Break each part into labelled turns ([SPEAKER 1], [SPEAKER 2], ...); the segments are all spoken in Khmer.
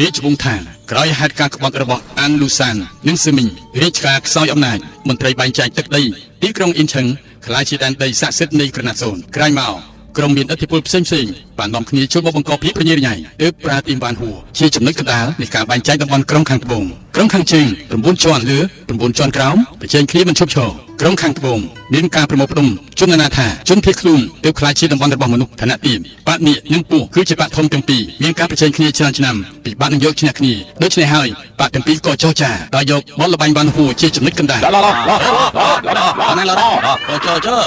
[SPEAKER 1] រាជវង្សថាក្រោយហេតុការក្បត់របស់អានលូសាននិងស៊ឺមីងរាជការខ្សោយអំណាចមន្ត្រីបែងចែកទឹកដីទីក្រុងអ៊ីនឆឹងក្លាយជាដែនដីស័ក្តិសិទ្ធិនៃក្រណាត់សូនក្រោយមកក្រុមមានឥទ្ធិពលផ្សេងបាននាំគ្នាចូលមកបង្កភាពប្រញេរញ៉ៃទើបប្រាទីមវ៉ានហួរជាចំណុចកណ្ដាលនៃការបែងចែកតំបន់ក្រុងខាងត្បូងក្រុងខាងជើង9ជាន់លើ9ជាន់ក្រោមប្រជែងគ្នាមិនឈប់ឈរក្រុងខាងត្បូងមានការប្រមូលផ្ដុំជនណាថាជនភៀសខ្លួនទើបក្លាយជាតំបន់របស់មនុស្សឋានៈទាបបាក់នៀកនិងពោះគឺជាបាក់ធំទាំងពីរមានការប្រជែងគ្នាច្រើនឆ្នាំពីបាក់នឹងយកឈ្នះគ្នាដូច្នេះហើយបាក់ទាំងពីរក៏ចោះចាដោយយកបលល្បែងវ៉ាន់ហួរជាចំណុចកណ្ដាល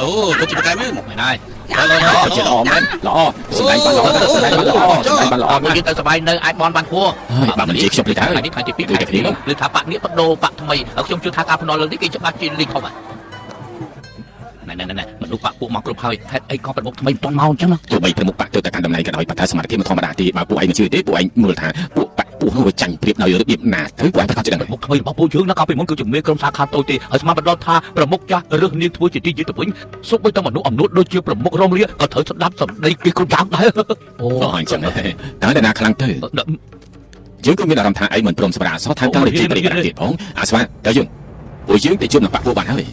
[SPEAKER 1] អូទៅជាប្រកែមែនហើយជាល្អមែនល្អសម្ដែងបានល្អសម្ដែងបានល្អមួយយើងទៅសบายនៅអាចបនបានហួរបាទមិននិយាយខ្ញុំលេខហើយនេះថ្ងៃទី2ដូចតែគ្នាលើថាបាក់នេះបដូរបាក់ថ្មីហើយខ្ញុំជឿថាការភ្នាល់លើនេះគេច្បាស់ជាលេខខុសហើយណែមនុស្សបាក់ពួកមកគ្រប់ហើយហេតុអីក៏ប្រមុខថ្មីមិនទាន់មកអញ្ចឹងទោះបីប្រមុខបាក់ទៅតែកាន់តំណែងក៏ដោយប៉ុន្តែសមត្ថភាពមិនធម្មតាទេបើពួកឯងមិនជឿទេពួកឯងមើលថាពួកបាក់ពួកនោះចាញ់ប្រៀបដោយរបៀបណាទៅពួកឯងប្រកាសជាដឹងមុខថ្មីរបស់ពួកយើងណាកាលពីមុនគឺជាមេក្រុមសាខាតូចទេហើយស្មានបន្តថាប្រមុខចាស់រើសនាងធ្វើជាទីយឺតទៅវិញសូម្បីតែមនុស្សអំនួតដូចជាប្រមុខរងលាក៏ត្រូវស្ដាប់សម្ដីគេគ្រប់យ៉ាងដែរអូអញ្ចឹងតែណាខ្លាំងទៅយើងក៏មានអារម្មណ៍ថាឯងមិនព្រមសម្រាប់អសថែមទាំងរាជបរិយាទៀតផងអាស្វាតើយើងពួកយើងទៅជួបនឹងបាក់ពួកបានហើយ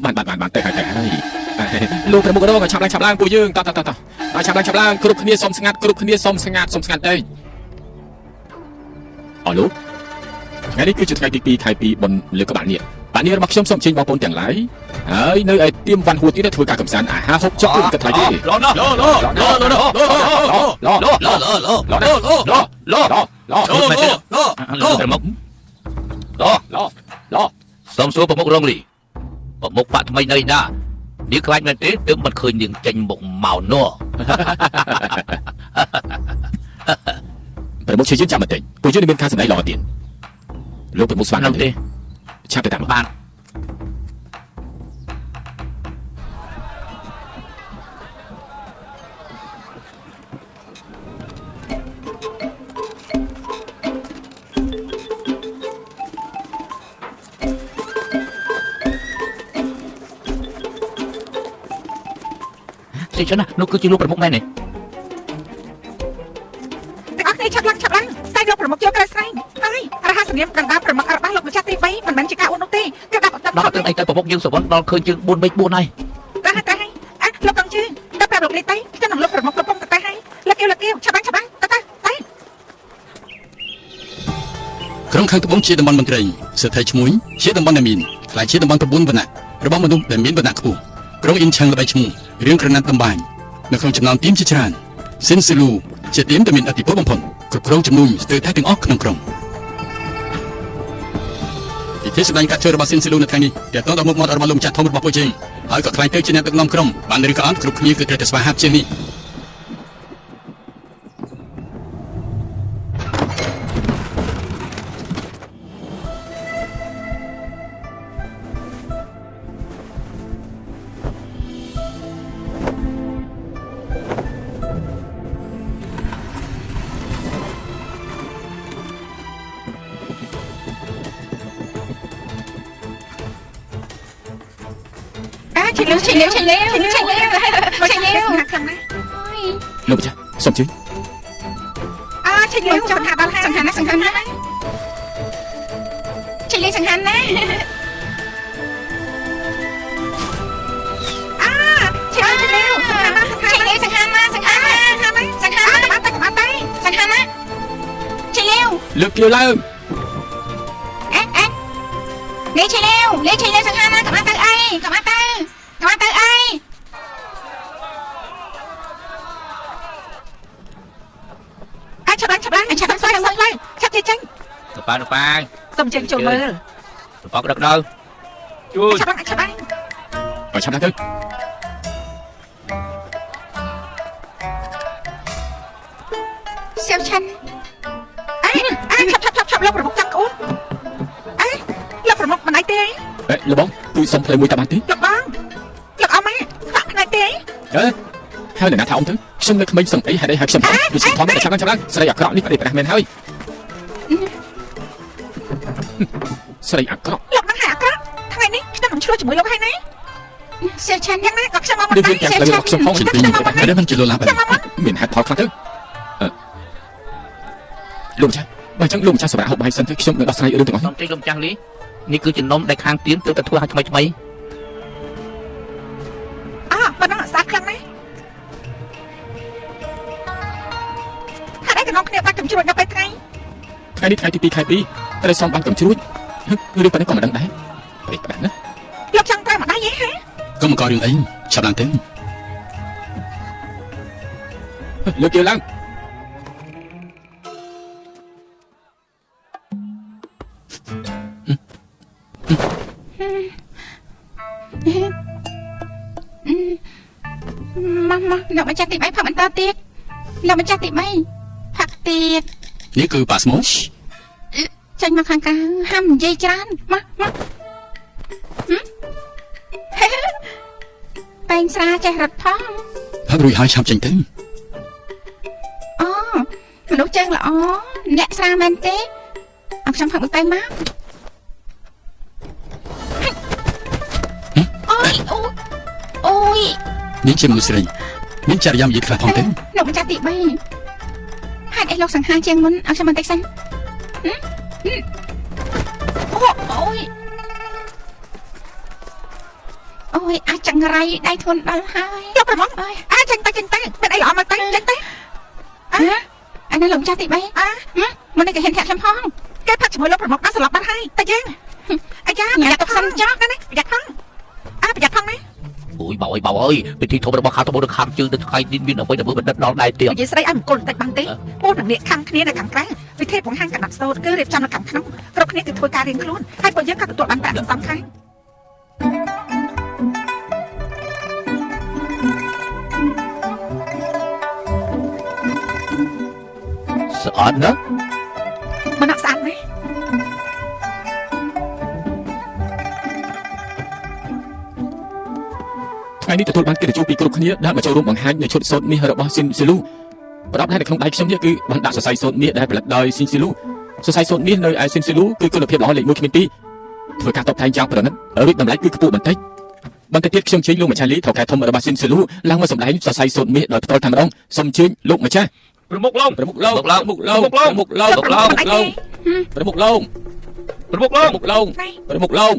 [SPEAKER 1] បានទៅហើយលោកប្រមុខរងក៏ឆាប់ឡើងពួកយើងតឆាប់ឡើងគ្រប់គ្នាសុំស្ងាត់ទៅអរលោកថ្ងៃនេះគឺជាថ្ងៃទី2ខែ2បុណ្យលើកបាក់នេះបាក់នេះរបស់ខ្ញុំសូមជិញបងប្អូនទាំងឡាយហើយនៅឯទៀមវ៉ាន់ហួរទៀតធ្វើការកំសាន្តអាហារហូបចុកគិតថ្លៃទេសូមសួរប្រមុខរងលីប្រមុខបាក់ថ្មីនៅណានេះខ្លាចមែនទេទើបមិនឃើញនាងចេញមុខមកនោះប្រមុខជាយើងចាំបន្តិចពួកយើងមានការសម្ដែងល្អទៀតលោកប្រមុខស្វាគមន៍ទេឆាប់ទៅតាមបានសិចណានោះគឺជាលោកប្រមុខមែនទេឆាប់ឡើងស្ដាយលោកប្រមុខយកក្រៅស្រែងហើយរហ័សនាមដណ្ដើមប្រមុខរបស់លោកម្ចាស់ទី3មិនមែនជាការអួតនោះទេគឺដាក់ដល់ទៅអីទៅប្រមុខយើងសវណ្ណដល់ឃើញជើង4 4ហើយតែហើយលោកកំជឿទៅប្រាប់លោកលេខទៅខ្ញុំនឹងលោកប្រមុខកំពុងតែហើយលោកគៀវឆាប់ឡើងទៅក្រុងខាងត្បូងជាតំបន់មន្ត្រីសេដ្ឋីឈ្មោះជាតំបន់ដែលមានខ្លាយជាតំបន់9វណ្ណៈរបស់មនុស្សដែលមានវណ្ណៈខ្ពស់ក្រុងអ៊ីនឆឹងល្បីឈ្មោះរឿងក្រណាត់តម្បាញនៅក្នុងចំណោមទីមជាច្រើនសិនស៊ឺលូជាទីមដែលមានឥទ្ធិពលបំផុតគ្រប់គ្រងជំនួយស្ទើរតែទាំងអស់ក្នុងក្រុងពិធីសម្ដែងកាត់ជើរបស់សិនស៊ឺលូនៅថ្ងៃនេះទាក់ទងដល់មុខមាត់របស់លោកម្ចាស់ធំរបស់ពួកយើងហើយក៏ខ្លាយទៅជាអ្នកដឹកនាំក្រុងបានឬក៏អត់គ្រប់គ្នាគឺត្រូវតែស្វាហាប់ជាងនេះឆេលាវលោកម្ចាស់សុំជឿឆេលាវចង់ថាដល់សង្ហាណាឆេលាវសង្ហាណាឆេលាវសង្ហាណាឆេលាវឆេលាវលើកគៀវឡើងនេះឆេលាវសង្ហាណាកំទៅអីកំទៅអីឆាប់ស្លាយឆាប់ចេញទៅប៉ាសុំចេញចូលមើលទៅប៉កដឹកដល់ជួយឆាប់ទៅសៀវឆាន់ឆាប់លោកប្រមុខចាំក្អួនលោកប្រមុខមិនអីទេលោកបងជួយសុំផ្លូវមួយតាមបានទេលោកបងលោកអមខ្វាក់ផ្នែកទេហើយអ្នកណាថាអ៊ំទៅខ្ញុំនៅក្មេងសឹងអីហេតុអីហើយខ្ញុំថតវាឈឹមថតឆាប់ឡើងស្រីអាក្រក់នេះប្រទេសមែនហើយស្រីអាក្រក់លោកនឹងហាអាក្រក់ថ្ងៃនេះខ្ញុំនឹងឆ្លោះជាមួយលោកហើយណាសៀវឆាន់យ៉ាងណាក៏ខ្ញុំមកមិនដែរសៀវឆាន់ខ្ញុំផងជាទីនេះមិនជាលុលាបែបមានហេតុផលខ្លះទៅលោកចា
[SPEAKER 2] បើចឹងលោកម្ចាស់សម្រាប់ហូបបាយសិនទៅខ្ញុំនឹងដោះស្រាយរឿងទាំងអស់
[SPEAKER 1] ខ្ញុំជិះលោកម្ចាស់លីនេះគឺចំណុំដែលខាងទៀនទើបតែធ្វើឲ្យថ្មីប៉ុណ្ណឹងស្អាតខ្លាំងណាស់ហើយឯកក្នុងគ្នាបាច់កំជ្រួចនៅពេលថ្ងៃ
[SPEAKER 2] នេះថ្ងៃទី2ខែ2ត្រូវសំបានកំជ្រួចរឿងប៉ុណ្ណឹងក៏មិនដឹងដែរពេកក្តាស់ណា
[SPEAKER 1] លោកចង់ត្រូវមកដៃហ៎
[SPEAKER 3] កុំករឿងអីឆាប់ឡើងទៅ
[SPEAKER 2] លើកជើងឡើង
[SPEAKER 4] ម៉ាលោកម្ចាស់ទី3ផឹកបន្តទៀតលោកម្ចាស់ទី3ផឹកទៀត
[SPEAKER 3] នេះគឺប៉ាស្មូ
[SPEAKER 4] ចេញមកខាងក្រៅហាំនិយាយច្រើនមកបែងស្រាចេះរត់ផង
[SPEAKER 3] ផឹករួចហើយឆាប់ចេញទៅ
[SPEAKER 4] អូមនុស្សជើងល្អអ្នកស្រាមែនទេអត់ខ្ញុំផឹកមួយទៅមកអូយ
[SPEAKER 3] នាងជាមនុស្សស្រីមានចរិយានិយាយខ្លះផងទេ
[SPEAKER 4] លោកម្ចាស់ទី3ហេតុអីលោកសង្ហាជាងមុនឲ្យខ្ញុំបន្តិចសិនអូយអាចចង្រៃដៃធ្ងន់ដល់ហើយ
[SPEAKER 1] លោកប្រមុខអាចចេញទៅមានអីល្អមកទៅចេញទៅ
[SPEAKER 4] អានេះលោកម្ចាស់ទី3មុននេះគេហ៊ានធាក់ខ្ញុំផង
[SPEAKER 1] គេផឹកជាមួយលោកប្រមុខដល់ស្លាប់បាត់ហើយតែយើងអាយ៉ាប្រយ័ត្នសិនចោលណាប្រយ័ត្នផងប្រយ័ត្នផងណាអូយបោអើយពិធីធំរបស់ខាងត្បូងខាងជើងទៅថ្ងៃនេះមានអ្វីដើម្បីបណ្ឌិតដល់ដៃទៀតនិយាយស្ដីឲ្យមង្គលបន្តិចបានទេពូនឹងអ្នកខាងគ្នានៅខាងក្រៅវិធីបង្ហាញកណ្ដាប់សូត្រគឺរៀបចំនៅខាងក្នុងគ្រប់គ្នាគឺធ្វើការរៀងខ្លួនហើយពួកយើងក៏ទទួលបានប្រាក់សំខាន់ស្អាតណាស់មិនស្អាតទេ
[SPEAKER 2] ថ្ងៃនេះទទួលបានកិត្តិយសពីគ្រប់គ្នាដែលមកចូលរួមបង្ហាញនៅឈុតសូត្រមាសរបស់ស៊ីនស៊ីលូប្រដាប់នៅក្នុងដៃខ្ញុំនេះគឺបានដាក់សរសៃសូត្រមាសដែលផលិតដោយស៊ីនស៊ីលូសរសៃសូត្រមាសនៅឯស៊ីនស៊ីលូគឺគុណភាពល្អលេខ1គ្មាន2ធ្វើការតបតែងយ៉ាងប្រណិតរួចតម្លៃគឺខ្ពស់បន្តិចទៀតខ្ញុំជើញលោកម្ចាស់លីថៅកែធំរបស់ស៊ីនស៊ីលូឡើងមកសម្ដែងសរសៃសូត្រមាសដោយផ្ទាល់តែម្ដងសូមជើញលោកម្ចាស់
[SPEAKER 1] ប្រមុខឡង
[SPEAKER 2] ប្រមុខឡងប្រមុខឡងប្រមុខឡងប្រមុខឡងប្រមុខឡងប្រមុខឡងប្រមុខឡងប្រមុខឡង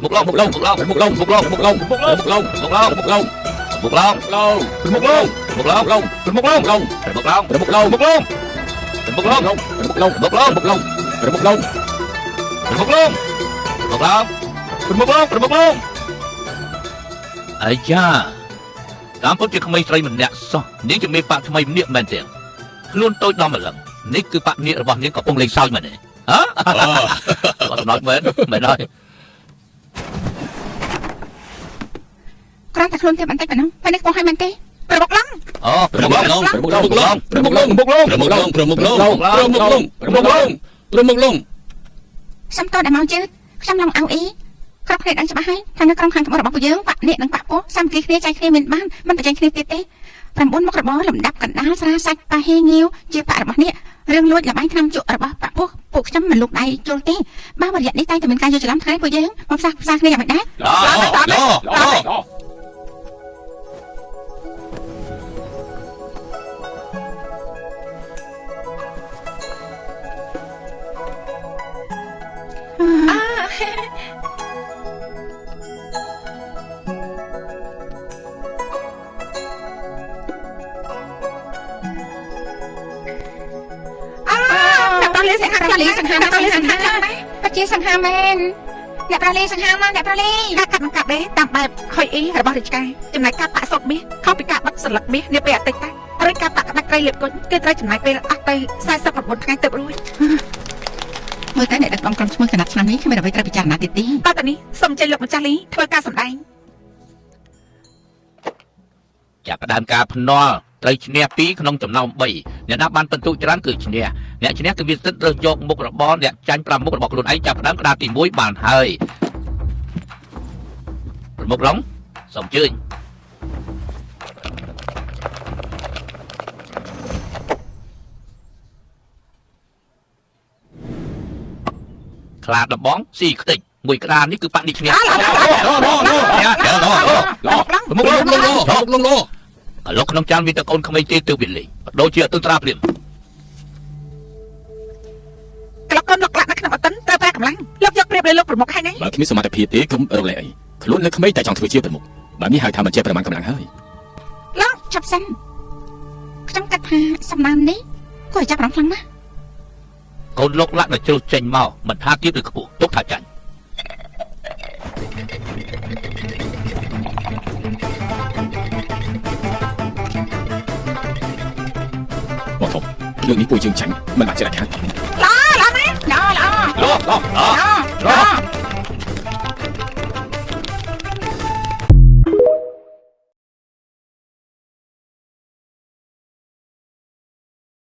[SPEAKER 1] មុខឡងមុខឡងមុខឡងមុខឡងមុខឡងមុខឡងមុខឡងមុខឡងមុខឡងមុខឡងមុខឡងឡងមុខឡងមុខឡងឡងមុខឡងឡងមុខឡងមុខឡងមុខឡងមុខឡងមុខឡងមុខឡងមុខឡងមុខឡងមុខឡងមុខឡងមុខឡងមុខឡងអាយ៉ាតាមពិតជាក្មេងស្រីម្នាក់សោះនាងជាមេបាក់ថ្មីម្នាក់មែនទេខ្លួនតូចដល់ម្លឹងនេះគឺបាក់នាងរបស់នាងកំពុងលេងសើចមែនទេហ៎អត់សំណោចមែនហើយ
[SPEAKER 4] គ្រាន់តែខ្លួនតែបន្តិចប៉ុណ្ណឹងពេលនេះបងឲ្យមែនទេប្រមុខឡង
[SPEAKER 1] អូប្រមុខឡងប្រមុខឡងប្រមុខឡងប្រមុខឡងប្រមុខឡងប្រមុខឡងប្រមុខឡងប្រមុខឡងប្រមុខឡង
[SPEAKER 4] ខ្ញុំតើតែមកជឿខ្ញុំឡងអៅអ៊ីគ្រប់គ្នាដឹងច្បាស់ហើយថានៅក្នុងខាងក្បួនរបស់ពួកយើងបាក់នេះនិងបាក់ពោះសាមគ្គីគ្នាចែកគ្នាមានបានមិនបញ្ចេញគ្នាទៀតទេ9មុខរបរលំដាប់កណ្ដាលស្រាសាច់ប៉ាហេងាវជាបាក់របស់នេះរឿងលួចលបែងថ្នាំជក់របស់បាក់ពោះពួកខ្ញុំមិនលូកដៃជុលទេបើរយៈនេះតែមានការយល់ច្រឡំថ្ងៃពួកយើងមកផ្សារគ្នាយ៉ាងម៉េចដែរលីសង្ហាបជាសង្ហាមែនអ្នកប្រលីសង្ហាមកអ្នកប្រលី
[SPEAKER 1] ការកាត់នឹងកាត់ទេតាមបែបហុយអ៊ីរបស់រាជការចំណាយការបាក់សុតមាសខុសពីការបាត់ស្លឹកមាសនាពេលអតីតឬការបាក់ក្បាច់ត្រីលៀបគុញគឺត្រូវចំណាយពេលអស់ទៅ49ថ្ងៃទៅរួច
[SPEAKER 4] មើលតែអ្នកដឹកនាំក្រុមឈ្មោះគណៈឆ្នាំនេះគ្មានអ្វីត្រូវពិចារណាទៀតទេ
[SPEAKER 1] តោះតនេះសូមអញ្ជើញលោកម្ចាស់លីធ្វើការសម្ដែងចាប់ផ្ដើមការភ្នាល់ត្រូវឈ្នះ2ក្នុងចំណោម3អ្នកណាបានពិន្ទុច្រើនគឺឈ្នះអ្នកឈ្នះគឺមានសិទ្ធិរើសយកមុខរបរអ្នកចាញ់5មុខរបស់ខ្លួនឯងចាប់ផ្ដើមក្តារទី1បានហើយប្រមុខឡងសូមអញ្ជើញខ្លាដបងស៊ីខ្ទេច មួយក្តារនេះគឺបាក់នេះឈ្នះ
[SPEAKER 2] ឡោឡោ
[SPEAKER 1] មកលោក
[SPEAKER 3] លងលោ
[SPEAKER 1] ឥឡូវក្នុងចានមានតែកូនក្មេងទេទើបវាលេងដូចជាអតុត្រាព្រាម
[SPEAKER 4] ក្លុកកូនលោកក្លាក់នៅក្នុងអតិនត្រូវប្រើកម្លាំងលោកយកព្រៀបលើលោកប្រមុខហើយណា
[SPEAKER 2] បើគ្មានសមត្ថភាពទេកុំរកលែអីខ្លួននៅក្មេងតែចង់ធ្វើជាប្រមុខបែបនេះហៅថាមិនចេះប្រមាណកម្លាំងហើយ
[SPEAKER 4] លោកឆាប់សិនខ្ញុំគិតថាសំណាមនេះគួរចាប់រំខ្លាំងណាស់
[SPEAKER 1] កូនលោកលាក់នៅជ្រុលចេញមកមិនថាទៀតឬខ្ពស់ទុកថាចាញ់
[SPEAKER 2] បងធំលើកនេះពួកយើងចាញ់មិនបាច់ចិត្តខាត់
[SPEAKER 4] ល្អណាស់ល្អ
[SPEAKER 1] លោក